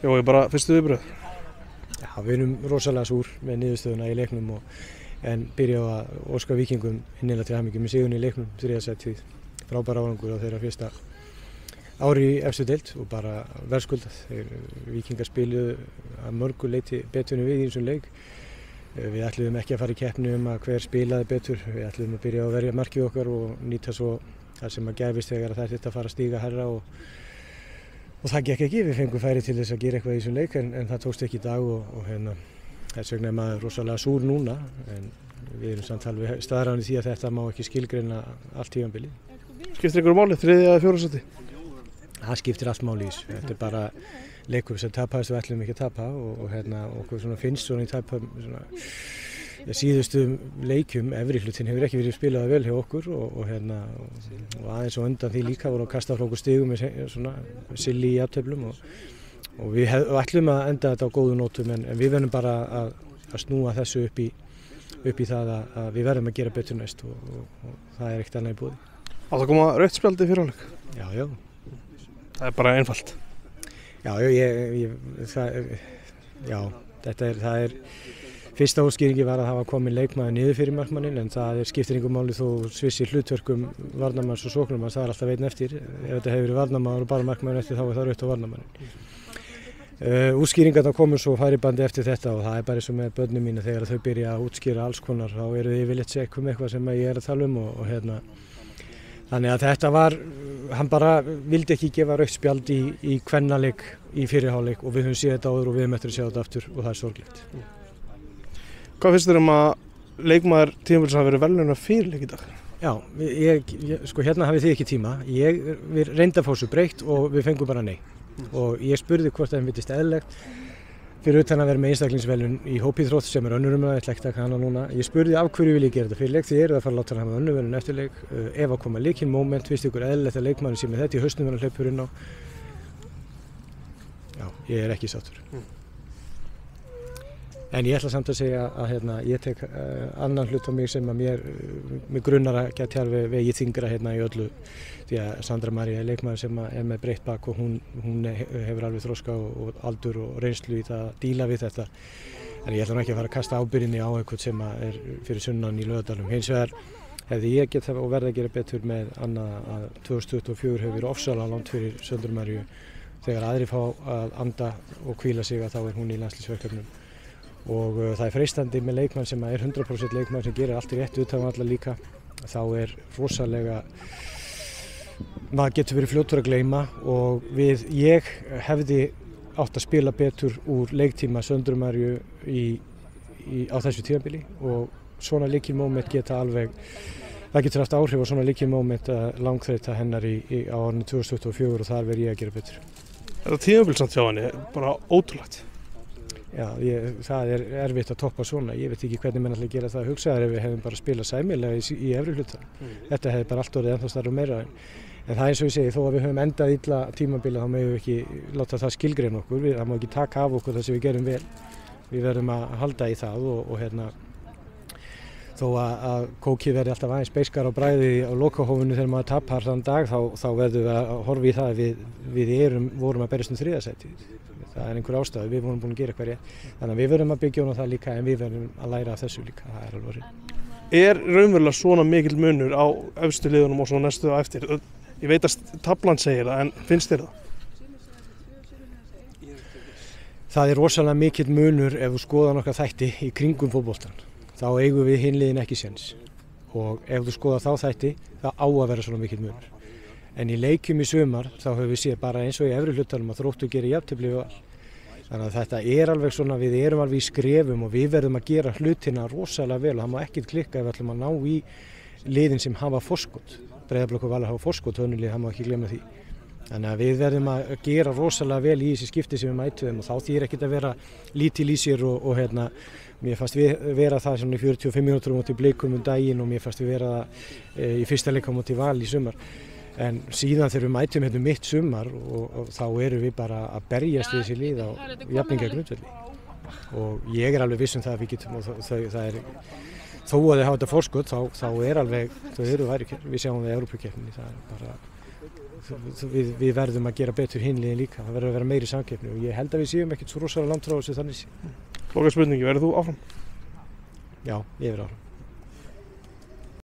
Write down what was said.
Jói, bara fyrstu viðbrögð? Já, við erum rosalega súr með niðurstöðuna í leiknum en byrja á að óska Víkingum innilega til hamingju með sigurinn í leiknum, 3. sætið, frábær árangur á þeirra fyrsta ári í efstu deild og bara verðskuldað. Víkingar spiluðu að mörgu leyti betur en við í þessum leik. Við ætluðum ekki að fara í keppni að hver spilaði betur, við ætluðum að byrja á að verja markið okkar og nýta svo það sem að gæfist þegar það þyrfti að fara að stíga hærra og það gekk ekki. Við fengum færi til þess að gera eitthvað í þessum leik en það tókst ekki í dag og þess vegna er maður rosalega súr núna en við erum samt alveg staðráðin í því að þetta má ekki skilgreina allt tímabilið. Skiptir einhverju máli, 3. eða 4. sæti? Það skiptir allt máli í þessu. Þetta er bara leikur sem tapaðist við ætlum ekki að tapa og okkur finnst svona í síðustu leikjum, efri hlutin hefur ekki verið spilað vel hjá okkur og aðeins og undan því líka voru að kasta frá okkur stigum með svona silli í jafnteflum og við ætlum að enda þetta á góðu nótum en við verðum bara að snúa þessu upp í það að við verðum að gera betur næst og það er ekkert annað í boði. Á það koma rautt spjald í fyrri hálfleik? Já. Það er bara einfalt? Já, það er fyrsta útskýringi var að hafa komið leikmaður niður fyrir markmanninn en það skiptir engu máli þó svissir hlutverkum varnarmanns og sóknarmanns, það er alltaf einn eftir. Ef þetta hefur verið varnarmaður og bara markmaður eftir þá er það rautt á varnarmannin. Útskýringarnar komur svo færibandi eftir þetta og það er bara eins og með börnum mína þegar þau byrja að útskýra alls konar þá eru þau yfirleitt sekk eitthvað sem ég er að tala og þannig að þetta var, hann bara vildi ekki gefa rautt spjald í kvennaleik í fyrri hálfleik og við höfum séð þetta áður og við höfum eftir að sjá þetta aftur og það er sorglegt. Hvað finnst þér að leikmaður tímabils hafi verið verðlaunað fyrir leik í dag? Já, hérna hafið þið ekki tíma. Við reyndum að fá svo breytt og við fengum bara nei. Og ég spurði hvort það finnst eðlilegt fyrir utan að vera með einstaklingsverðlaun í hópíþrótt sem er önnur umræða, ég ætla ekki að taka hana núna. Ég spurði af hverju vil ég gera þetta fyrir leik, þið eruð að fara að láta hann hafa önnur verðlaun eftir leik. Ef að koma lykilmoment, finnst ykkur eðlilegt að leikmaðurinn sé með þetta í hausnum verður að hleypa inn á. Já, ég er ekki sáttur. En ég ætla samt að segja að ég tek annan hlut á mig sem að mér grunnar að geti alveg vegið þyngra í öllu því að Sandra María er leikmaður sem er með breitt bak og hún hefur alveg þroska og aldur og reynslu í það að díla við þetta. En ég ætla ekki að fara að kasta ábyrgðinni á eitthvað sem er fyrir sunnan í Laugardalnum. Hins vegar hefði ég getað og verið að gera betur með annað að 2024 hefur verið ofsalega langt fyrir Sandru Maríu. Þegar aðrir fá að anda og hvíla sig að þá er hún í landsliðsverkefnum. Og það er freistandi með leikmann sem er 100% leikmann sem gerir allt í rétt utan alla líka. Þá er rosalega, maður getur verið fljótur að gleyma og ég hefði átt að spila betur úr leiktíma Söndru Maríu á þessu tímabili og svona lykilmoment geta alveg, það getur haft áhrif á svona lykilmoment að langþreyta hennar á árinu 2024 og þar verð ég að gera betur. Þetta tímabil samt hjá henni, bara ótrúlegt. Já, það er erfitt að toppa svona, ég veit ekki hvernig menn ætla að gera það. Hugsaðar ef við hefum bara spilað sæmilega í efri hluta. Þetta hefði bara allt orðið ennþá stærra og meira. En það er eins og ég segi, þó að við höfum endað illa tímabilið þá megum við ekki láta það skilgreina okkur. Það má ekki taka af okkur það sem við gerum vel. Við verðum að halda í það og þó að kókið verði alltaf aðeins beiskar á bragðið á lokahófinu þegar maður tapar þann dag þá verðum við að horfa í það að við vorum að berjast 3. sæti. Það er einhver ástæða, við vorum búin að gera eitthvað rétt. Þannig að við verðum að byggja á það líka en við verðum að læra af þessu líka, það er alveg rétt. Er raunverulega svona mikill munur á efstu liðunum og svona næstu á eftir? Ég veit að taflan segir það, en finnst þér það? Það er rosalega mikill munur ef þú skoðar nokkra þætti í kringum fótboltann. Þá eigum við hin liðin ekki séns. Og ef þú skoðar þá þætti, þá á að vera svona mikill munur. En í leikjum í sumar þá höfum við séð bara eins og í efri hlutanum að Þróttur gerir jafntefli við Val. Þannig að þetta er alveg svona, við erum alveg í skrefum og við verðum að gera hlutina rosalega vel og það má ekkert klikka ef við ætlum að ná í liðin sem hafa forskot. Breiðablik og Valur hafa forskot, önnur lið, það má ekki glemma því. Þannig að við verðum að gera rosalega vel í þessi skipti sem við mætum þeim og þá þýðir ekkert að vera lítil í sér og mér fannst við vera það svona í 45 mínútur á móti Blikum daginn og mér fannst við vera það í fyrsta leik á móti Val í sumar. En síðan þegar við mætum mitt sumar og þá erum við bara að berjast við þessi lið á jafningagrundvelli. Og ég er alveg viss um það að við getum og það er, þó að þau hafa þetta forskot þá er alveg, þau eru væri, við sjáum það í Evrópukeppninni, við verðum að gera betur hinliðin líka, það verður að vera meiri samkeppni og ég held að við séum ekkert svo rosalega langt frá þessu þannig. Loka spurningi, verður þú áfram? Já, ég verð áfram.